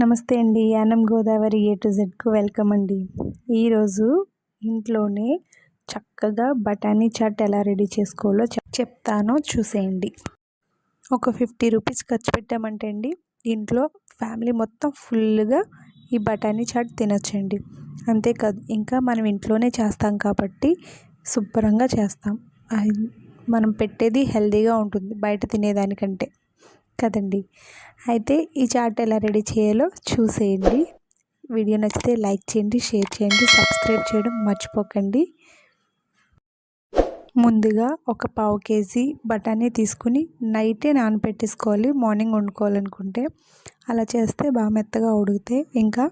నమస్తే అండి. Yanam Godavari A to జెడ్‌కు welcome అండి. ఈరోజు ఇంట్లోనే చక్కగా బఠానీ చాట్ ఎలా రెడీ చేసుకోవాలో చెప్తాను, చూసేయండి. ఒక 50 రూపీస్ ఖర్చు పెట్టామంటే అండి, ఇంట్లో ఫ్యామిలీ మొత్తం ఫుల్గా ఈ బఠానీ చాట్ తినొచ్చండి. అంతేకాదు, ఇంకా మనం ఇంట్లోనే చేస్తాం కాబట్టి శుభ్రంగా చేస్తాం. మనం పెట్టేది హెల్తీగా ఉంటుంది బయట తినేదానికంటే కదండి. అయితే ఈ చాట్ ఎలా రెడీ చేయాలో చూసేయండి. వీడియో నచ్చితే లైక్ చేయండి, షేర్ చేయండి, సబ్స్క్రైబ్ చేయడం మర్చిపోకండి. ముందుగా ఒక పావు కేజీ బఠానీ తీసుకుని నైటే నానబెట్టేసుకోవాలి. మార్నింగ్ వండుకోవాలనుకుంటే అలా చేస్తే బాగా మెత్తగా ఉడికితే. ఇంకా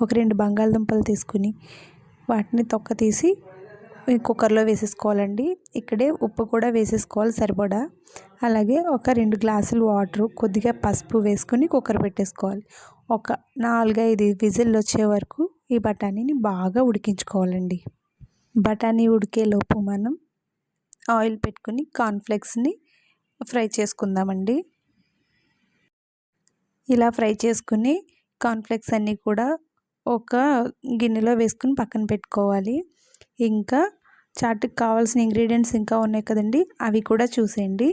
ఒక 2 బంగాళదుంపలు తీసుకుని వాటిని తొక్క తీసి కుక్కర్లో వేసేసుకోవాలండి. ఇక్కడే ఉప్పు కూడా వేసేసుకోవాలి సరిపడా. అలాగే ఒక 2 గ్లాసులు వాటరు, కొద్దిగా పసుపు వేసుకుని కుక్కర్ పెట్టేసుకోవాలి. ఒక 4-5 విజిల్లు వచ్చే వరకు ఈ బఠానీని బాగా ఉడికించుకోవాలండి. బఠానీ ఉడికేలోపు మనం ఆయిల్ పెట్టుకుని కార్న్ఫ్లెక్స్ని ఫ్రై చేసుకుందామండి. ఇలా ఫ్రై చేసుకుని కార్న్ఫ్లెక్స్ అన్నీ కూడా ఒక గిన్నెలో వేసుకుని పక్కన పెట్టుకోవాలి. ఇంకా చాట్కి కావాల్సిన ఇంగ్రీడియంట్స్ ఇంకా ఉన్నాయి కదండి, అవి కూడా చూసేయండి.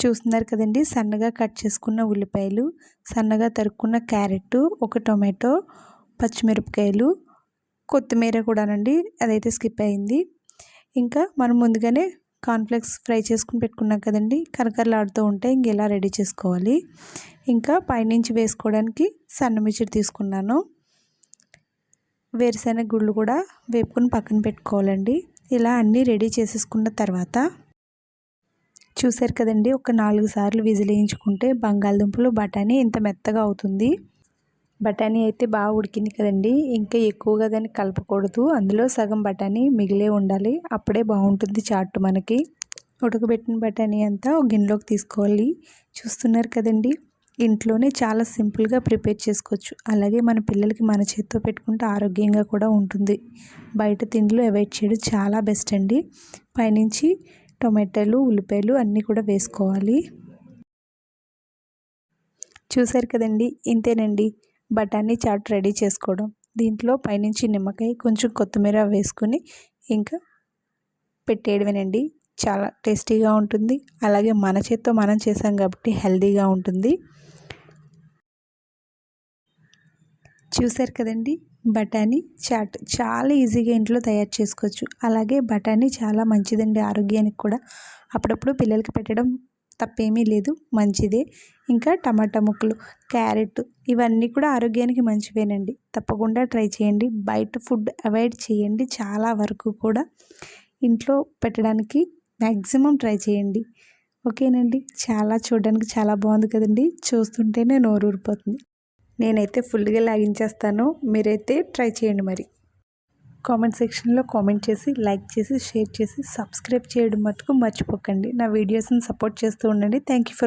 చూస్తున్నారు కదండి, సన్నగా కట్ చేసుకున్న ఉల్లిపాయలు, సన్నగా తరుక్కున్న క్యారెట్, ఒక టొమాటో, పచ్చిమిరపకాయలు, కొత్తిమీర కూడానండి, అదైతే స్కిప్ అయింది. ఇంకా మనం ముందుగానే కార్న్ఫ్లెక్స్ ఫ్రై చేసుకుని పెట్టుకున్నాం కదండి, కరకరలాడుతూ ఉంటే ఇంక ఇలా రెడీ చేసుకోవాలి. ఇంకా పైనుంచి వేసుకోవడానికి సన్నమిర్చి తీసుకున్నాను. వేరుశెనగ గుళ్ళు కూడా వేపుకొని పక్కన పెట్టుకోవాలండి. ఇలా అన్నీ రెడీ చేసేసుకున్న తర్వాత చూసారు కదండి, ఒక 4 సార్లు విజిల్ వేయించుకుంటే బంగాళదుంపలు బఠానీ ఇంత మెత్తగా అవుతుంది. బఠానీ అయితే బాగా ఉడికింది కదండి. ఇంకా ఎక్కువగా దాన్ని కలపకూడదు. అందులో సగం బఠానీ మిగిలే ఉండాలి, అప్పుడే బాగుంటుంది చాట్ మనకి. ఉడకబెట్టిన బఠానీ అంతా ఒక గిన్నెలోకి తీసుకోవాలి. చూస్తున్నారు కదండి, ఇంట్లోనే చాలా సింపుల్గా ప్రిపేర్ చేసుకోవచ్చు. అలాగే మన పిల్లలకి మన చేత్తో పెట్టుకుంటే ఆరోగ్యంగా కూడా ఉంటుంది. బయట తిండిలో అవాయిడ్ చేయడం చాలా బెస్ట్ అండి. పైనుంచి టొమాటోలు, ఉల్లిపాయలు అన్నీ కూడా వేసుకోవాలి. చూసారు కదండి, ఇంతేనండి బఠానీ చాట్ రెడీ చేసుకోవడం. దీంట్లో పైనుంచి నిమ్మకాయ, కొంచెం కొత్తిమీర వేసుకుని ఇంకా పెట్టేయడమేనండి. చాలా టేస్టీగా ఉంటుంది. అలాగే మన చేత్తో మనం చేసాం కాబట్టి హెల్తీగా ఉంటుంది. చూసారు కదండి, బఠానీ చాట్ చాలా ఈజీగా ఇంట్లో తయారు చేసుకోవచ్చు. అలాగే బఠానీ చాలా మంచిదండి ఆరోగ్యానికి కూడా. అప్పుడప్పుడు పిల్లలకి పెట్టడం తప్పేమీ లేదు, మంచిదే. ఇంకా టమాటా ముక్కలు, క్యారెట్, ఇవన్నీ కూడా ఆరోగ్యానికి మంచివేనండి. తప్పకుండా ట్రై చేయండి. బయట ఫుడ్ అవాయిడ్ చేయండి. చాలా వరకు కూడా ఇంట్లో పెట్టడానికి మ్యాక్సిమం ట్రై చేయండి. ఓకేనండి. చూడడానికి చాలా బాగుంది కదండి, చూస్తుంటేనే నోరు ఊరిపోతుంది. నేనైతే ఫుల్గా లాగించేస్తాను, మీరైతే ట్రై చేయండి. మరి కామెంట్ సెక్షన్లో కామెంట్ చేసి, లైక్ చేసి, షేర్ చేసి, సబ్స్క్రైబ్ చేయడం మటుకు మర్చిపోకండి. నా వీడియోస్ని సపోర్ట్ చేస్తూ ఉండండి. Thank you for